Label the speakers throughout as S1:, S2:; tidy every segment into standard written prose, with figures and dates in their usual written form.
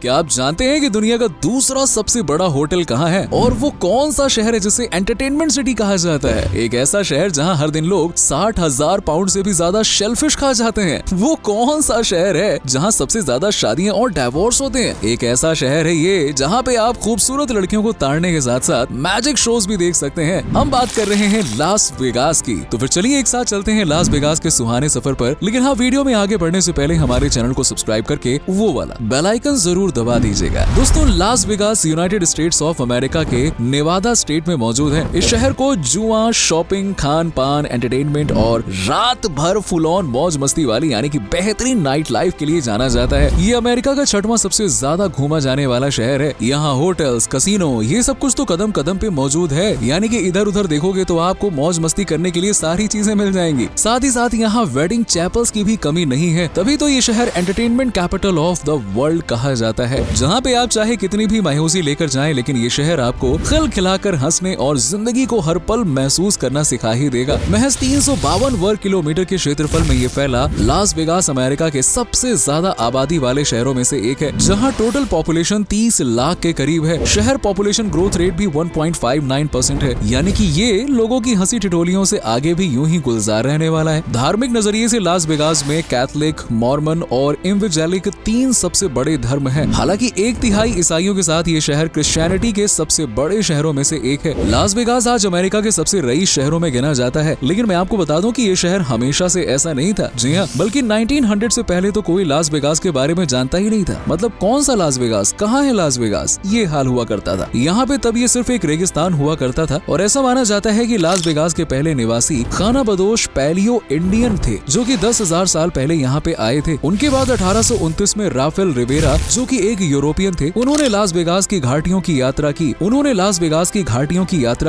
S1: क्या आप जानते हैं कि दुनिया का दूसरा सबसे बड़ा होटल कहाँ है और वो कौन सा शहर है जिसे एंटरटेनमेंट सिटी कहा जाता है? एक ऐसा शहर जहाँ हर दिन लोग 60,000 पाउंड से भी ज्यादा शेलफिश खा जाते हैं। वो कौन सा शहर है जहाँ सबसे ज्यादा शादियाँ और डाइवोर्स होते हैं? एक ऐसा शहर है ये जहाँ पे आप खूबसूरत लड़कियों को ताड़ने के साथ साथ मैजिक शोज भी देख सकते हैं। हम बात कर रहे हैं लास वेगास की। तो फिर चलिए एक साथ चलते हैं लास वेगास के सुहाने सफर पर। लेकिन हाँ, वीडियो में आगे बढ़ने से पहले हमारे चैनल को सब्सक्राइब करके वो वाला बेल आइकन जरूर दबा दीजिएगा। दोस्तों, Las Vegas United states of America के नेवादा स्टेट में मौजूद है। इस शहर को जुआ, शॉपिंग, खान पान, एंटरटेनमेंट और रात भर फुल ऑन मौज मस्ती वाली यानी कि बेहतरीन नाइट लाइफ के लिए जाना जाता है। ये अमेरिका का 6वां सबसे ज्यादा घूमा जाने वाला शहर है। यहाँ होटल्स, कसिनो, ये सब कुछ तो कदम कदम पे मौजूद है। यानी कि इधर उधर देखोगे तो आपको मौज मस्ती करने के लिए सारी चीजें मिल जाएंगी। साथ ही साथ यहाँ वेडिंग चैपल्स की भी कमी नहीं है। तभी तो ये शहर entertainment capital of the world कहा जाता है, जहाँ पे आप चाहे कितनी भी मायूसी लेकर जाएं, लेकिन ये शहर आपको खिलखिलाकर हंसने और जिंदगी को हर पल महसूस करना सिखा ही देगा। महज 352 वर्ग किलोमीटर के क्षेत्रफल में ये फैला लास वेगास अमेरिका के सबसे ज्यादा आबादी वाले शहरों में से एक है, जहाँ टोटल पॉपुलेशन 30 लाख के करीब है। शहर पॉपुलेशन ग्रोथ रेट भी 1.59% है, यानी कि ये लोगों की हंसी ठिठोलियों से आगे भी यूं ही गुलजार रहने वाला है। धार्मिक नजरिए से लास वेगास में कैथोलिक, मॉर्मन और इवेंजेलिक 3 सबसे बड़े धर्म हैं। हालांकि 1/3 ईसाइयों के साथ ये शहर क्रिश्चियनिटी के सबसे बड़े शहरों में से एक है। लास वेगास आज अमेरिका के सबसे रईस शहरों में गिना जाता है, लेकिन मैं आपको बता दूं कि ये शहर हमेशा से ऐसा नहीं था। जी हाँ, बल्कि 1900 से पहले तो कोई लास वेगास के बारे में जानता ही नहीं था। मतलब कौन सा लास वेगास, कहाँ है लास वेगास, ये हाल हुआ करता था। यहाँ पे तब ये सिर्फ एक रेगिस्तान हुआ करता था और ऐसा माना जाता है कि लास वेगास के पहले निवासी खानाबदोश पैलियो इंडियन थे, जो कि 10,000 साल पहले यहाँ पे आए थे। उनके बाद 1829 में राफेल रिवेरा, जो कि एक यूरोपियन थे, उन्होंने लास वेगास की घाटियों की यात्रा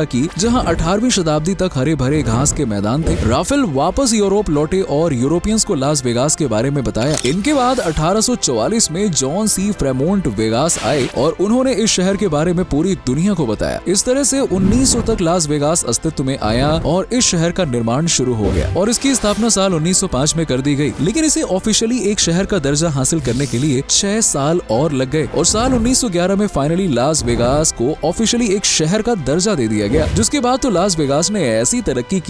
S1: की, जहाँ 18वीं शताब्दी तक हरे भरे घास के मैदान थे। राफेल वापस यूरोप लौटे और यूरोपियंस को लास वेगास के बारे में बताया। इनके बाद 1844 में जॉन सी फ्रेमोंट वेगास आए और उन्होंने इस शहर के बारे में पूरी दुनिया को बताया। इस तरह से 1900 तक लास वेगास अस्तित्व में आया और इस शहर का निर्माण शुरू हो गया और इसकी स्थापना साल 1905 में कर दी गई। लेकिन इसे ऑफिशियली एक शहर का दर्जा हासिल करने के लिए 6 साल और लग गए और साल 1911 में फाइनली लास वेगास को ऑफिशियली एक शहर का दर्जा दे दिया गया। जिसके बाद तो लास वेगास ने ऐसी तरक्की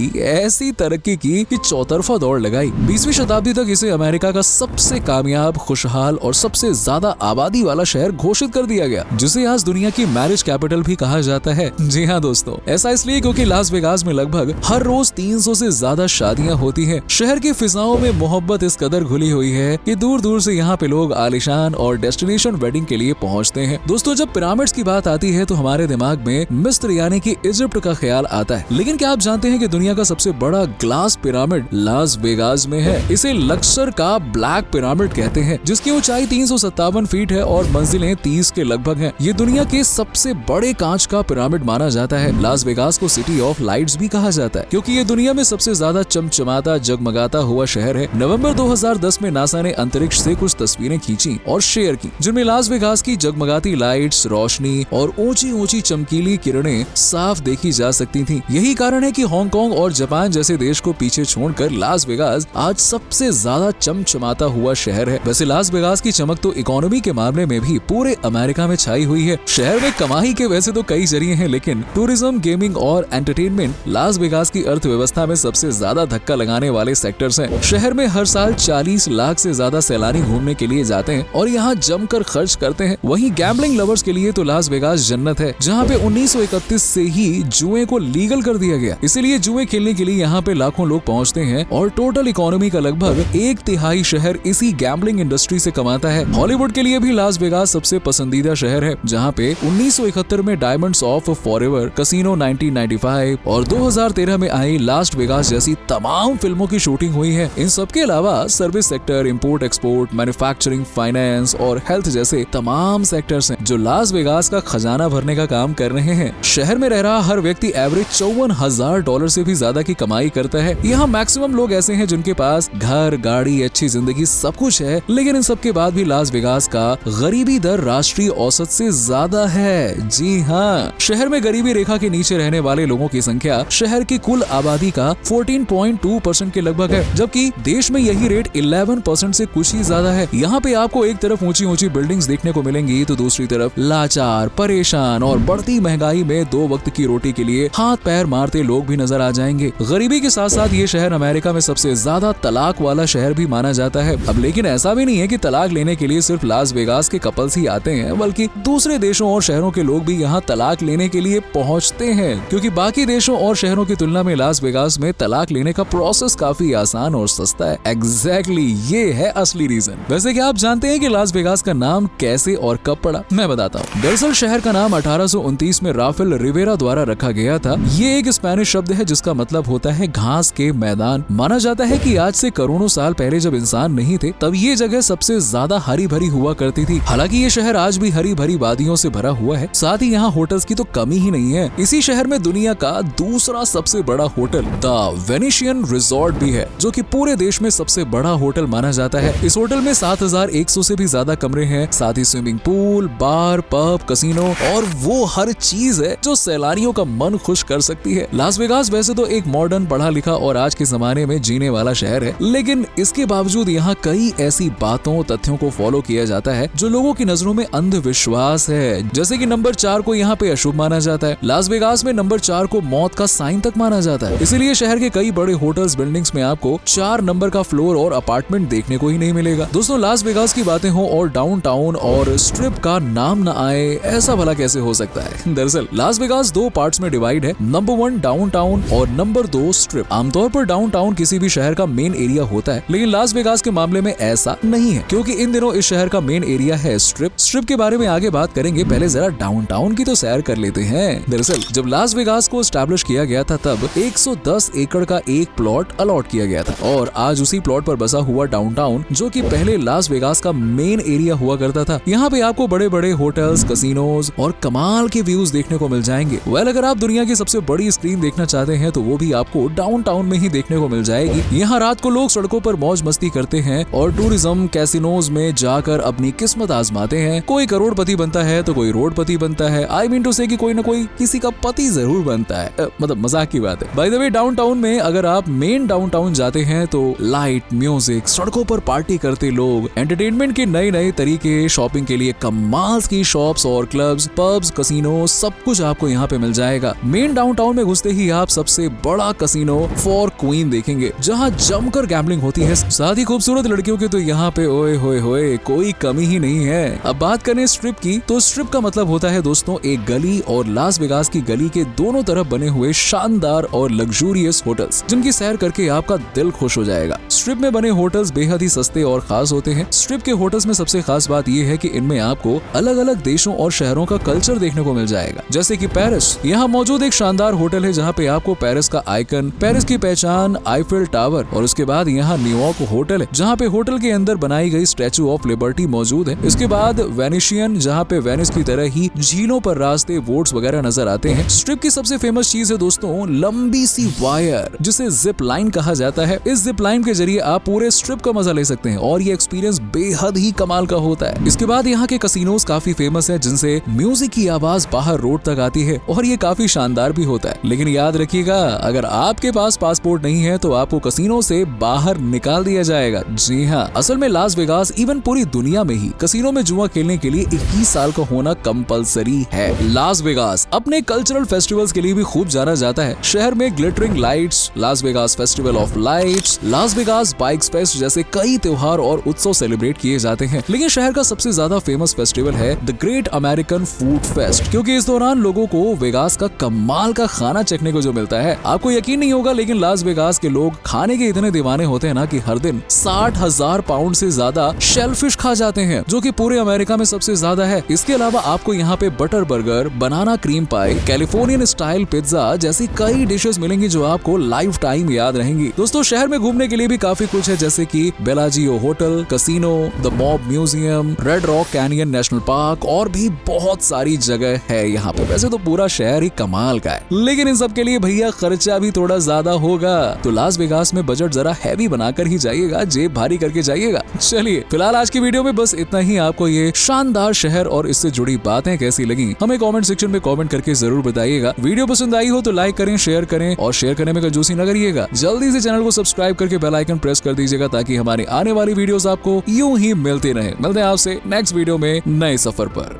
S1: की कि चौतरफा दौड़ लगाई। 20वीं शताब्दी तक इसे अमेरिका का सबसे कामयाब, खुशहाल और सबसे ज्यादा आबादी वाला शहर घोषित कर दिया गया, जिसे आज दुनिया की मैरिज कैपिटल भी कहा जाता है। जी हाँ दोस्तों, ऐसा इसलिए क्योंकि लास वेगास में लगभग हर रोज 300 से ज्यादा शादियां होती हैं। शहर की फिजाओं में मोहब्बत इस कदर घुली हुई है कि दूर दूर से यहाँ पे लोग आलिशान और डेस्टिनेशन वेडिंग के लिए पहुँचते हैं। दोस्तों, जब पिरामिड्स की बात आती है तो हमारे दिमाग में मिस्र यानी कि इजिप्ट का ख्याल आता है। लेकिन क्या आप जानते हैं कि दुनिया का सबसे बड़ा ग्लास पिरामिड लास वेगास में है? इसे लक्सर का ब्लैक पिरामिड कहते हैं, जिसकी ऊंचाई 357 फीट है और मंजिलें 30 के लगभग हैं। ये दुनिया के सबसे बड़े कांच का पिरामिड माना जाता है। लास वेगास को सिटी ऑफ लाइट्स भी कहा जाता है, क्योंकि ये दुनिया में सबसे ज्यादा चमचमाता, जगमगाता हुआ शहर है। नवंबर 2010 में नासा ने अंतरिक्ष से कुछ तस्वीरें खींची और शेयर की, जिनमें लास वेगास की जगमगाती लाइट्स, रोशनी और ऊंची ऊंची चमकीली किरणें साफ देखी जा सकती थी। यही कारण है कि हांगकांग और जापान जैसे देश को पीछे छोड़कर लास वेगास आज सबसे ज्यादा चमचमाता हुआ शहर है। वैसे लास वेगास की चमक तो इकोनॉमी के मामले में भी पूरे अमेरिका में छाई हुई है। शहर में कमाई के वैसे तो कई जरिए हैं, लेकिन टूरिज्म, गेमिंग और एंटरटेनमेंट लास वेगास की अर्थव्यवस्था में सबसे ज्यादा धक्का लगाने वाले सेक्टर्स हैं। शहर में हर साल 40 लाख से ज्यादा सैलानी घूमने के लिए जाते हैं और यहाँ जमकर खर्च करते हैं। वहीं गैम्बलिंग लवर्स के लिए तो लास वेगास जन्नत है, जहाँ पे 1931 से ही जुए को लीगल कर दिया गया। इसीलिए जुए खेलने के लिए यहाँ पे लाखों लोग पहुँचते हैं और टोटल इकोनॉमी का लगभग 1/3 शहर इसी गैम्बलिंग इंडस्ट्री से कमाता है। हॉलीवुड के लिए भी लास वेगास सबसे पसंदीदा शहर है, जहाँ पे 1971 में डायमंड्स ऑफ फॉरएवर, कसिनो 1995 और 2013 में आई लास्ट वेगास जैसी तमाम फिल्मों की शूटिंग हुई है। इन सब के अलावा service sector, import export, manufacturing, finance और हेल्थ जैसे तमाम सेक्टर्स हैं, जो लास वेगास का खजाना भरने का काम कर रहे हैं। शहर में रह रहा हर व्यक्ति एवरेज $54,000 से भी ज्यादा की कमाई करता है। यहाँ मैक्सिमम लोग ऐसे हैं जिनके पास घर, गाड़ी, अच्छी जिंदगी सब कुछ है, लेकिन इन सब के बाद भी लास वेगास का गरीबी दर राष्ट्रीय औसत से ज्यादा है। जी हाँ, शहर में गरीबी रेखा के नीचे रहने वाले लोगों की संख्या शहर की कुल आबादी का 14.2% के लगभग है, जबकि देश में यही रेट 11% से कुछ ही ज्यादा है। यहाँ पे आपको एक तरफ ऊंची ऊंची बिल्डिंग्स देखने को मिलेंगी तो दूसरी तरफ लाचार, परेशान और बढ़ती महंगाई में 2 वक्त की रोटी के लिए हाथ पैर मारते लोग भी नजर आ जाएंगे। गरीबी के साथ साथ ये शहर अमेरिका में सबसे ज्यादा तलाक वाला शहर भी माना जाता है। अब लेकिन ऐसा भी नहीं है कि तलाक लेने के लिए सिर्फ लास वेगास के कपल्स ही आते हैं, बल्कि दूसरे देशों और शहरों के लोग भी यहाँ तलाक लेने के लिए पहुँचते हैं, क्योंकि बाकी देशों और शहरों की तुलना में लास वेगास में तलाक लेने का प्रोसेस काफी आसान और सस्ता है। एग्जैक्टली ये है असली रीजन। वैसे क्या आप जानते हैं कि लास वेगास का नाम कैसे और कब पड़ा? मैं बताता हूँ। दरअसल शहर का नाम 1829 में राफेल रिवेरा द्वारा रखा गया था। ये एक स्पेनिश शब्द है जिसका मतलब होता है घास के मैदान। माना जाता है कि आज से करोड़ों साल पहले जब इंसान नहीं थे तब ये जगह सबसे ज्यादा हरी भरी हुआ करती थी। हालांकि ये शहर आज भी हरी भरी वादियों से भरा हुआ है। साथ ही यहाँ होटल्स की तो कमी ही नहीं है। इसी शहर में दुनिया का दूसरा सबसे बड़ा होटल द वेनेशियन रिजॉर्ट भी है, जो कि पूरे देश में सबसे बड़ा होटल माना जाता है। इस होटल में 7100 से भी ज्यादा कमरे हैं। साथ ही स्विमिंग पूल, बार, पब, कसिनो और वो हर चीज है जो सैलानियों का मन खुश कर सकती है। लास वेगास वैसे तो एक मॉडर्न, पढ़ा लिखा और आज के जमाने में जीने वाला शहर है, लेकिन इसके बावजूद यहाँ कई ऐसी बातों, तथ्यों को फॉलो किया जाता है जो लोगों की नजरों में अंधविश्वास है। जैसे कि नंबर 4 को यहाँ पे अशुभ माना जाता है। लास वेगास में नंबर 4 को मौत का साइन तक माना जाता है। इसीलिए शहर के कई बड़े होटल्स, बिल्डिंग्स में आपको 4 नंबर का फ्लोर और अपार्टमेंट देखने को ही नहीं मिलेगा। दोस्तों, लास वेगास की बातें हो और डाउनटाउन और स्ट्रिप का नाम न आए, ऐसा भला कैसे हो सकता है? दरअसल लास वेगास 2 पार्ट्स में डिवाइड है। नंबर 1 डाउनटाउन और नंबर 2 स्ट्रिप। आमतौर पर डाउनटाउन किसी भी शहर का मेन एरिया होता है, लेकिन लास वेगास के मामले में ऐसा नहीं है, क्योंकि इन दिनों इस शहर का मेन एरिया है स्ट्रिप। स्ट्रिप के बारे में आगे बात करेंगे, पहले जरा डाउनटाउन की तो सैर कर लेते हैं। दरअसल जब लास वेगास को एस्टैब्लिश किया गया था तब 110 एकड़ का एक प्लॉट अलॉट किया गया था और आज उसी प्लॉट पर बसा हुआ डाउनटाउन, जो कि पहले लास वेगास का मेन एरिया हुआ करता था। यहाँ पे आपको बड़े बड़े होटल्स, कसिनोज और कमाल के व्यूज देखने को मिल जाएंगे। अगर आप दुनिया की सबसे बड़ी स्क्रीन देखना चाहते हैं तो वो भी आपको डाउनटाउन में ही देखने को मिल जाएगी। यहाँ रात को लोग सड़कों पर मौज मस्ती करते हैं और टूरिज्म कैसिनोज में जाकर अपनी किस्मत आजमाते हैं। कोई करोड़पति बनता है तो कोई रोडपति बनता है। आई मीन टू से कि कोई न कोई किसी का पति जरूर बनता है। मतलब मजाक की बात है। बाय द वे, डाउनटाउन में अगर आप मेन डाउनटाउन जाते हैं तो लाइट, म्यूजिक, सड़कों पर पार्टी करते लोग, एंटरटेनमेंट के नए नए तरीके, शॉपिंग के लिए कमाल की शॉप्स और क्लब्स, पब्स, कसिनो, सब कुछ आपको यहाँ पे मिल जाएगा। मेन डाउनटाउन में घुसते ही आप सबसे बड़ा कसिनो फॉर क्वीन देखेंगे, जहाँ जमकर गैम्बलिंग होती है। साथ ही खूबसूरत लड़कियों के तो यहाँ पे ओए होए होए कोई कमी ही नहीं है। अब बात करें स्ट्रिप की, तो स्ट्रिप का मतलब होता है दोस्तों एक गली, और लास वेगास की गली के दोनों तरफ बने हुए शानदार और लग्जूरियस होटल्स, जिनकी सैर करके आपका दिल खुश हो जाएगा। स्ट्रिप में बने होटल्स बेहद ही सस्ते और खास होते हैं। स्ट्रिप के होटल्स में सबसे खास बात यह है कि इनमें आपको अलग अलग देशों और शहरों का कल्चर देखने को मिल जाएगा। जैसे कि पेरिस, यहाँ मौजूद एक शानदार होटल है जहाँ पे आपको पेरिस का आइकन, पेरिस की पहचान आईफिल टावर, और उसके बाद यहाँ न्यूयॉर्क होटल है जहाँ पे होटल के अंदर बनाई गई स्टैचू ऑफ लिबर्टी मौजूद है। इसके बाद वेनिशियन, जहाँ पे वेनिस की तरह ही झीलों पर रास्ते, बोट्स वगैरह नजर आते हैं। स्ट्रिप की सबसे फेमस चीज है दोस्तों लंबी सी वायर, जिसे जिप लाइन कहा जाता है। इस जिप लाइन के जरिए आप पूरे स्ट्रिप का मजा ले सकते हैं और ये एक्सपीरियंस बेहद ही कमाल का होता है। इसके बाद यहाँ के कसिनोज काफी फेमस है, जिनसे म्यूजिक की आवाज बाहर रोड तक आती है और ये काफी शानदार भी होता है। लेकिन याद रखिएगा, अगर आपके पास पासपोर्ट नहीं है तो आपको कसिनो से बाहर निकाल दिया जाएगा। जी हाँ, असल में लास वेगास इवन पूरी दुनिया में ही कसिनो में जुआ खेलने के लिए 21 साल का होना कंपलसरी है। लास वेगास अपने कल्चरल फेस्टिवल्स के लिए भी खूब जाना जाता है। शहर में glittering lights, Las Vegas festival of lights, Las Vegas bikes fest जैसे कई त्योहार और उत्सव सेलिब्रेट किए जाते हैं। लेकिन शहर का सबसे ज्यादा फेमस फेस्टिवल है the great American food fest, क्योंकि इस दौरान लोगों को वेगास का कमाल का खाना चखने को जो मिलता है। आपको यकीन नहीं होगा, लेकिन लास वेगास के लोग खाने के इतने दीवाने होते हैं ना कि हर दिन 60,000 पाउंड से ज्यादा शेलफिश खा जाते हैं, जो कि पूरे अमेरिका में सबसे ज्यादा है। इसके अलावा आपको यहाँ पे बटर बर्गर, बनाना क्रीम पाई, कैलिफोर्नियन स्टाइल पिज्जा जैसी कई डिशेस मिलेंगी जो आपको लाइफ टाइम याद रहेंगी। दोस्तों, शहर में घूमने के लिए भी काफी कुछ है, जैसे कि Bellagio hotel, casino, the mob museum, red rock canyon national park और भी बहुत सारी जगह है यहाँ पे। वैसे तो पूरा शहर ही कमाल का है, लेकिन इन सब के लिए भैया खर्चा भी थोड़ा ज्यादा होगा। तो लास वेगास में बजट जरा हैवी बनाकर ही जाइएगा, जेब भारी करके जाइएगा। चलिए, फिलहाल आज की वीडियो में बस इतना ही। आपको ये शानदार शहर और इससे जुड़ी बातें कैसी लगी, हमें कमेंट सेक्शन में कमेंट करके जरूर बताइएगा। वीडियो पसंद आई हो तो लाइक करें, शेयर करें और शेयर करने में कंजूसी न करिएगा। जल्दी से चैनल को सब्सक्राइब करके बेल आइकन प्रेस कर दीजिएगा ताकि हमारी आने वाली वीडियोस आपको यूं ही मिलती रहे। मिलते हैं आपसे नेक्स्ट वीडियो में नए सफर पर।